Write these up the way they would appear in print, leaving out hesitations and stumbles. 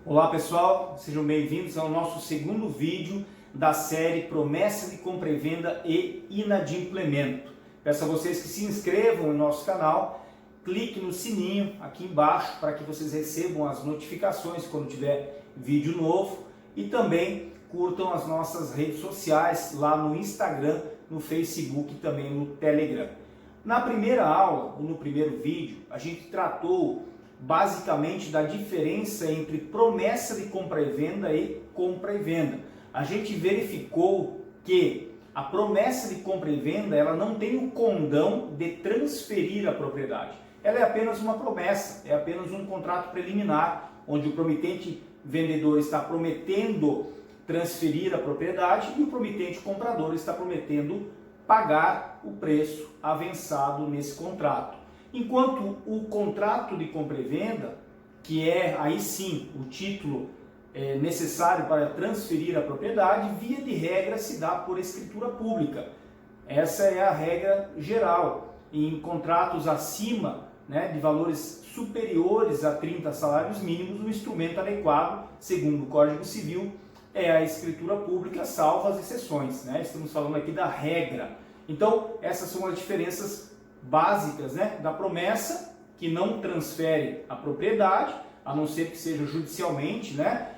Olá pessoal, sejam bem-vindos ao nosso segundo vídeo da série Promessa de Compra e Venda e Inadimplemento. Peço a vocês que se inscrevam no nosso canal, clique no sininho aqui embaixo para que vocês recebam as notificações quando tiver vídeo novo e também curtam as nossas redes sociais lá no Instagram, no Facebook e também no Telegram. Na primeira aula, ou no primeiro vídeo, a gente tratou basicamente da diferença entre promessa de compra e venda e compra e venda. A gente verificou que a promessa de compra e venda ela não tem o condão de transferir a propriedade. Ela é apenas uma promessa, é apenas um contrato preliminar, onde o promitente vendedor está prometendo transferir a propriedade e o promitente comprador está prometendo pagar o preço avançado nesse contrato. Enquanto o contrato de compra e venda, que é aí sim o título necessário para transferir a propriedade, via de regra se dá por escritura pública. Essa é a regra geral. Em contratos acima de valores superiores a 30 salários mínimos, o instrumento adequado, segundo o Código Civil, é a escritura pública, salvo as exceções. Estamos falando aqui da regra. Então, essas são as diferenças básicas da promessa, que não transfere a propriedade, a não ser que seja judicialmente,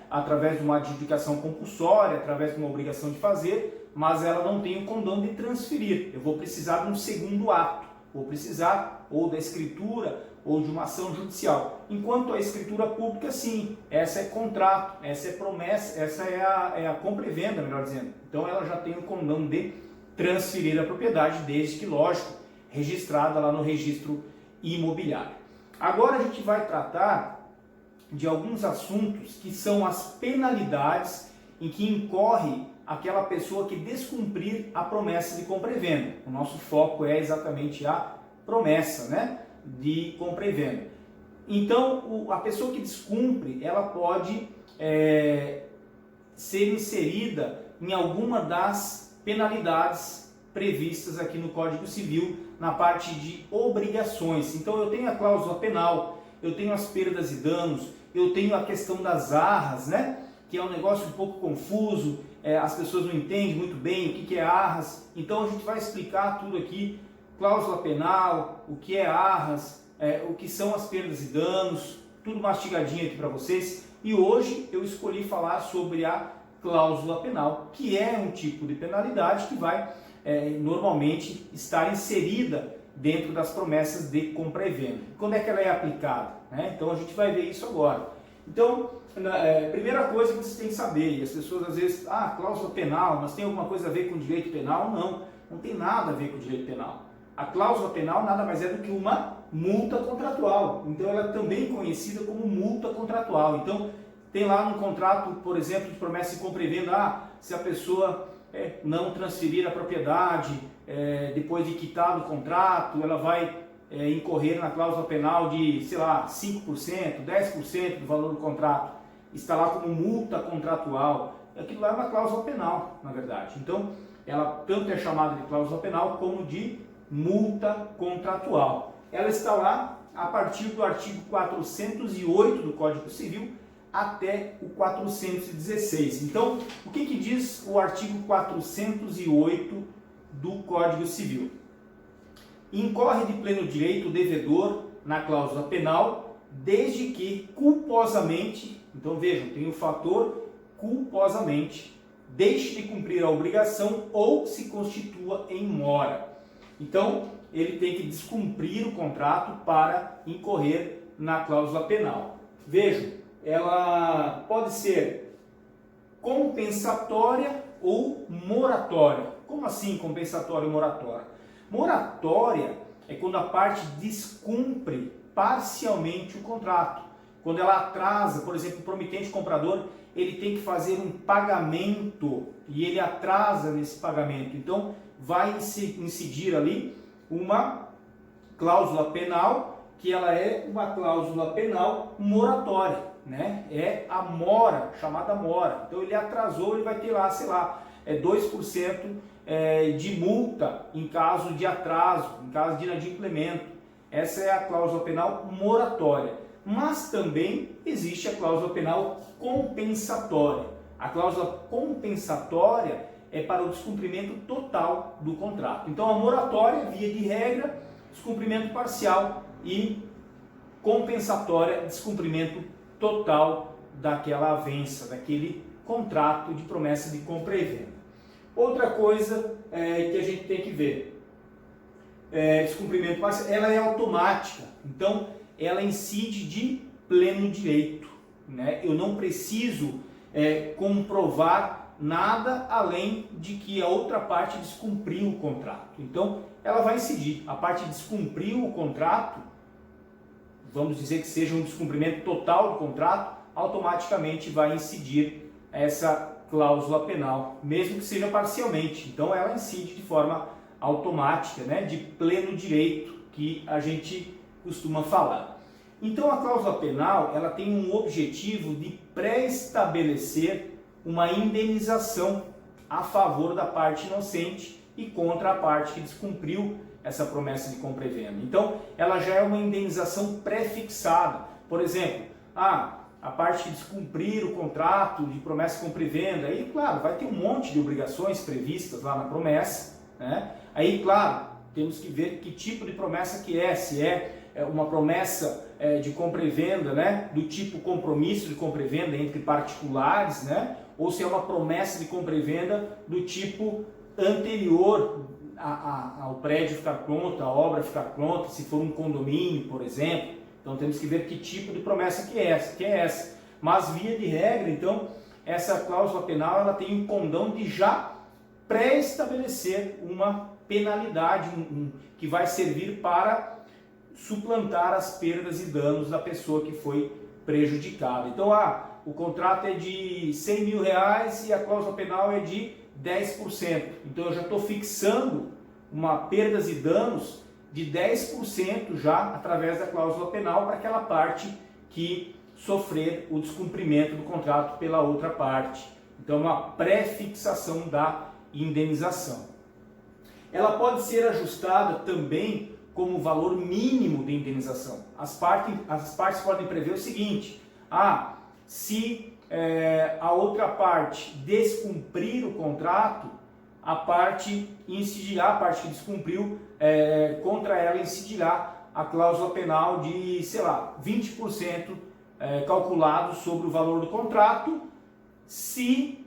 através de uma adjudicação compulsória, através de uma obrigação de fazer, mas ela não tem o condão de transferir. Eu vou precisar de um segundo ato, vou precisar ou da escritura ou de uma ação judicial. Enquanto a escritura pública, sim, essa é contrato, essa é promessa, essa é a compra e venda, melhor dizendo. Então ela já tem o condão de transferir a propriedade, desde que, lógico, registrada lá no registro imobiliário. Agora a gente vai tratar de alguns assuntos que são as penalidades em que incorre aquela pessoa que descumprir a promessa de compra e venda. O nosso foco é exatamente a promessa de compra e venda. Então, a pessoa que descumpre, ela pode ser inserida em alguma das penalidades previstas aqui no Código Civil, na parte de obrigações. Então eu tenho a cláusula penal, eu tenho as perdas e danos, eu tenho a questão das arras, que é um negócio um pouco confuso, as pessoas não entendem muito bem o que é arras. Então a gente vai explicar tudo aqui, cláusula penal, o que é arras, o que são as perdas e danos, tudo mastigadinho aqui para vocês. E hoje eu escolhi falar sobre a cláusula penal, que é um tipo de penalidade que vai normalmente estar inserida dentro das promessas de compra e venda. Quando é que ela é aplicada? Então a gente vai ver isso agora. Então, primeira coisa que você tem que saber, e as pessoas às vezes, cláusula penal, mas tem alguma coisa a ver com direito penal? Não tem nada a ver com direito penal. A cláusula penal nada mais é do que uma multa contratual. Então ela é também conhecida como multa contratual. Então tem lá no contrato, por exemplo, de promessa de compra e venda, se a pessoa não transferir a propriedade depois de quitado o contrato, ela vai incorrer na cláusula penal de, 5%, 10% do valor do contrato. Está lá como multa contratual. Aquilo lá é uma cláusula penal, na verdade. Então, ela tanto é chamada de cláusula penal como de multa contratual. Ela está lá a partir do artigo 408 do Código Civil, até o 416. Então, o que diz o artigo 408 do Código Civil? Incorre de pleno direito o devedor na cláusula penal, desde que culposamente, então vejam, tem o fator culposamente, deixe de cumprir a obrigação ou se constitua em mora. Então, ele tem que descumprir o contrato para incorrer na cláusula penal. Vejam, ela pode ser compensatória ou moratória. Como assim compensatória ou moratória? Moratória é quando a parte descumpre parcialmente o contrato. Quando ela atrasa, por exemplo, o promitente comprador, ele tem que fazer um pagamento e ele atrasa nesse pagamento. Então, vai incidir ali uma cláusula penal, que ela é uma cláusula penal moratória. É a mora, chamada mora. Então ele atrasou, ele vai ter lá, 2% de multa em caso de atraso, em caso de inadimplemento. Essa é a cláusula penal moratória. mas também existe a cláusula penal compensatória. A cláusula compensatória é para o descumprimento total do contrato. Então, a moratória, via de regra, descumprimento parcial, e compensatória, descumprimento total daquela avença, daquele contrato de promessa de compra e venda. Outra coisa que a gente tem que ver, descumprimento parcial, ela é automática, então ela incide de pleno direito, né? Eu não preciso comprovar nada além de que a outra parte descumpriu o contrato. Então, ela vai incidir. A parte descumpriu o contrato, vamos dizer que seja um descumprimento total do contrato, automaticamente vai incidir essa cláusula penal, mesmo que seja parcialmente. Então, ela incide de forma automática, né, de pleno direito, que a gente costuma falar. Então, a cláusula penal, ela tem um objetivo de pré-estabelecer uma indenização a favor da parte inocente e contra a parte que descumpriu essa promessa de compra e venda. Então, ela já é uma indenização pré-fixada. Por exemplo, a parte que descumprir o contrato de promessa de compra e venda, aí, claro, vai ter um monte de obrigações previstas lá na promessa, né? Aí, claro, temos que ver que tipo de promessa que é, se é uma promessa de compra e venda, né, do tipo compromisso de compra e venda entre particulares, né, ou se é uma promessa de compra e venda do tipo anterior ao prédio ficar pronto, a obra ficar pronta, se for um condomínio, por exemplo. Então temos que ver que tipo de promessa que é essa. Mas via de regra, então, essa cláusula penal ela tem um condão de já pré-estabelecer uma penalidade que vai servir para suplantar as perdas e danos da pessoa que foi prejudicada. Então, o contrato é de R$100 mil e a cláusula penal é de 10%. Então, eu já estou fixando uma perdas e danos de 10% já através da cláusula penal para aquela parte que sofrer o descumprimento do contrato pela outra parte. Então, uma pré-fixação da indenização. Ela pode ser ajustada também como valor mínimo de indenização. As partes podem prever o seguinte: se a outra parte descumprir o contrato, a parte incidirá, a parte que descumpriu, contra ela incidirá a cláusula penal de, sei lá, 20% calculado sobre o valor do contrato, se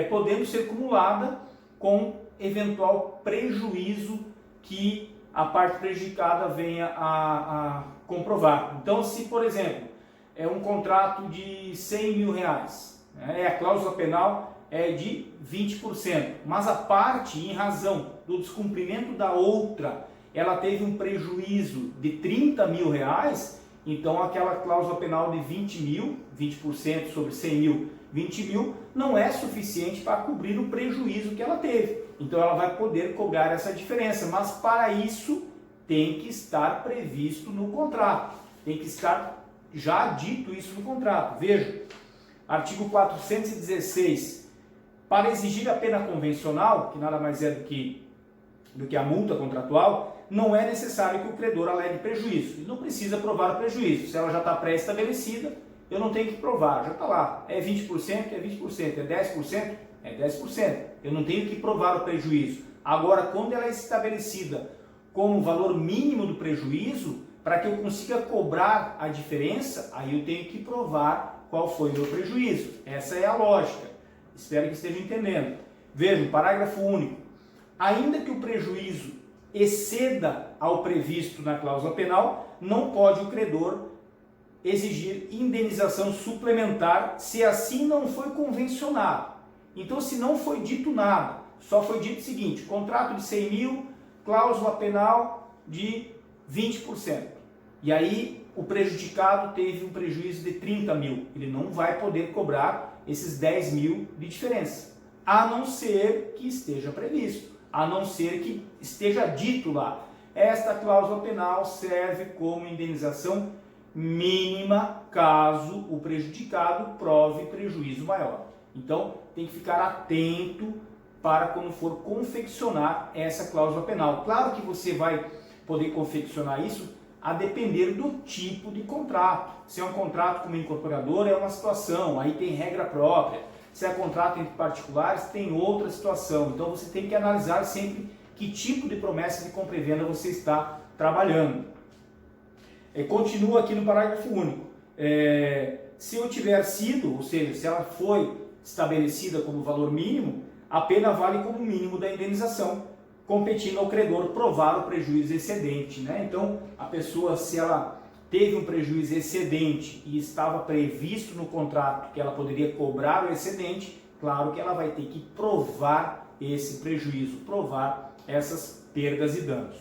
podendo ser cumulada com eventual prejuízo que a parte prejudicada venha a comprovar. Então, se, por exemplo, é um contrato de R$100 mil, a cláusula penal é de 20%, mas a parte, em razão do descumprimento da outra, ela teve um prejuízo de R$30 mil, então aquela cláusula penal de 20 mil, 20% sobre 100 mil, 20 mil, não é suficiente para cobrir o prejuízo que ela teve. Então ela vai poder cobrar essa diferença, mas para isso tem que estar previsto no contrato, tem que estar já dito isso no contrato. Veja, artigo 416, para exigir a pena convencional, que nada mais é do que a multa contratual, não é necessário que o credor alegue prejuízo. Ele não precisa provar o prejuízo. Se ela já está pré-estabelecida, eu não tenho que provar, já está lá. É 20%, é 20%, é 10%, é 10%. Eu não tenho que provar o prejuízo. Agora, quando ela é estabelecida como valor mínimo do prejuízo, para que eu consiga cobrar a diferença, aí eu tenho que provar qual foi o meu prejuízo. Essa é a lógica. Espero que esteja entendendo. Veja, parágrafo único. Ainda que o prejuízo exceda ao previsto na cláusula penal, não pode o credor exigir indenização suplementar se assim não foi convencionado. Então, se não foi dito nada, só foi dito o seguinte: contrato de 100 mil, cláusula penal de 20%. E aí o prejudicado teve um prejuízo de 30 mil. Ele não vai poder cobrar esses 10 mil de diferença, a não ser que esteja previsto, a não ser que esteja dito lá. Esta cláusula penal serve como indenização mínima caso o prejudicado prove prejuízo maior. Então tem que ficar atento para quando for confeccionar essa cláusula penal. Claro que você vai poder confeccionar isso a depender do tipo de contrato. Se é um contrato com uma incorporadora, é uma situação, aí tem regra própria. Se é contrato entre particulares, tem outra situação. Então você tem que analisar sempre que tipo de promessa de compra e venda você está trabalhando. Continua aqui no parágrafo único. Se eu tiver sido, ou seja, se ela foi estabelecida como valor mínimo, a pena vale como mínimo da indenização, competindo ao credor provar o prejuízo excedente, né? Então, a pessoa, se ela teve um prejuízo excedente e estava previsto no contrato que ela poderia cobrar o excedente, claro que ela vai ter que provar esse prejuízo, provar essas perdas e danos.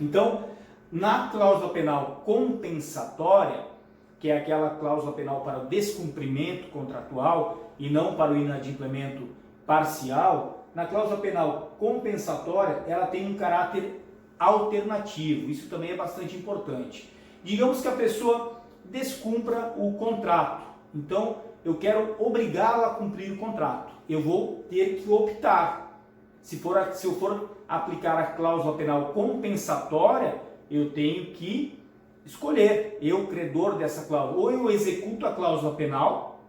Então, na cláusula penal compensatória, que é aquela cláusula penal para o descumprimento contratual e não para o inadimplemento parcial, na cláusula penal compensatória ela tem um caráter alternativo, isso também é bastante importante. Digamos que a pessoa descumpra o contrato, então eu quero obrigá-la a cumprir o contrato, eu vou ter que optar. Se eu for aplicar a cláusula penal compensatória, eu tenho que escolher, eu, credor dessa cláusula, ou eu executo a cláusula penal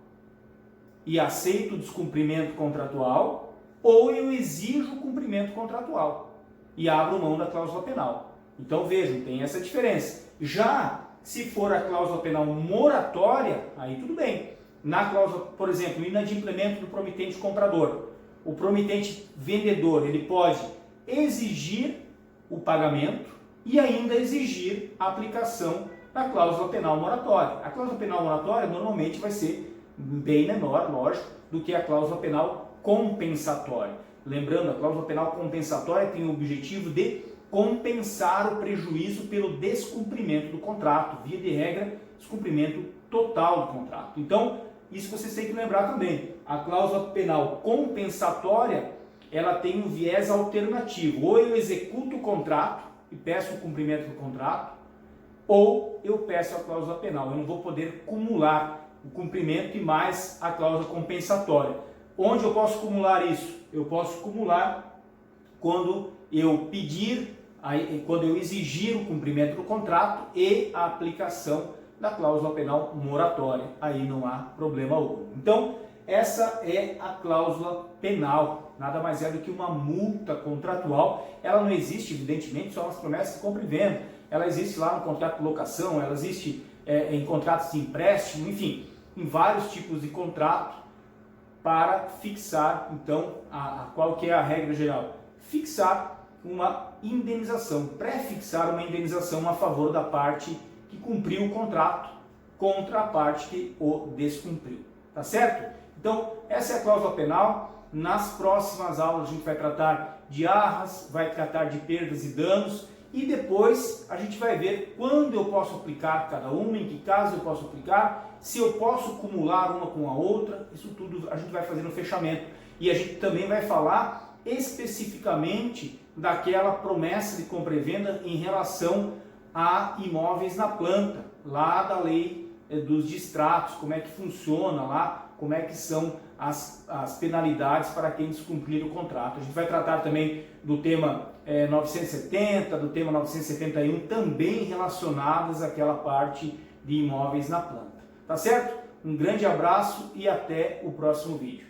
e aceito o descumprimento contratual, ou eu exijo o cumprimento contratual e abro mão da cláusula penal. Então vejam, tem essa diferença. Já se for a cláusula penal moratória, aí tudo bem. Na cláusula, por exemplo, inadimplemento do promitente comprador, o promitente vendedor, ele pode exigir o pagamento e ainda exigir a aplicação da cláusula penal moratória. A cláusula penal moratória normalmente vai ser bem menor, lógico, do que a cláusula penal compensatória. Lembrando, a cláusula penal compensatória tem o objetivo de compensar o prejuízo pelo descumprimento do contrato, via de regra, descumprimento total do contrato. Então, isso vocês têm que lembrar também. A cláusula penal compensatória, ela tem um viés alternativo. Ou eu executo o contrato e peço o cumprimento do contrato, ou eu peço a cláusula penal. Eu não vou poder cumular o cumprimento e mais a cláusula compensatória. Onde eu posso cumular isso? Eu posso cumular quando eu pedir, quando eu exigir o cumprimento do contrato e a aplicação da cláusula penal moratória. Aí não há problema algum. Então, essa é a cláusula penal. Nada mais é do que uma multa contratual. Ela não existe, evidentemente, só nas promessas de compra e venda. Ela existe lá no contrato de locação, ela existe em contratos de empréstimo, enfim, em vários tipos de contrato para fixar, então, qual que é a regra geral? Fixar uma indenização, pré-fixar uma indenização a favor da parte que cumpriu o contrato contra a parte que o descumpriu. Tá certo? Então, essa é a cláusula penal. Nas próximas aulas a gente vai tratar de arras, vai tratar de perdas e danos e depois a gente vai ver quando eu posso aplicar cada uma, em que caso eu posso aplicar, se eu posso acumular uma com a outra, isso tudo a gente vai fazer no fechamento. E a gente também vai falar especificamente daquela promessa de compra e venda em relação a imóveis na planta, lá da lei dos distratos, como é que funciona lá, como é que são as penalidades para quem descumprir o contrato. A gente vai tratar também do tema 970, do tema 971, também relacionadas àquela parte de imóveis na planta. Tá certo? Um grande abraço e até o próximo vídeo.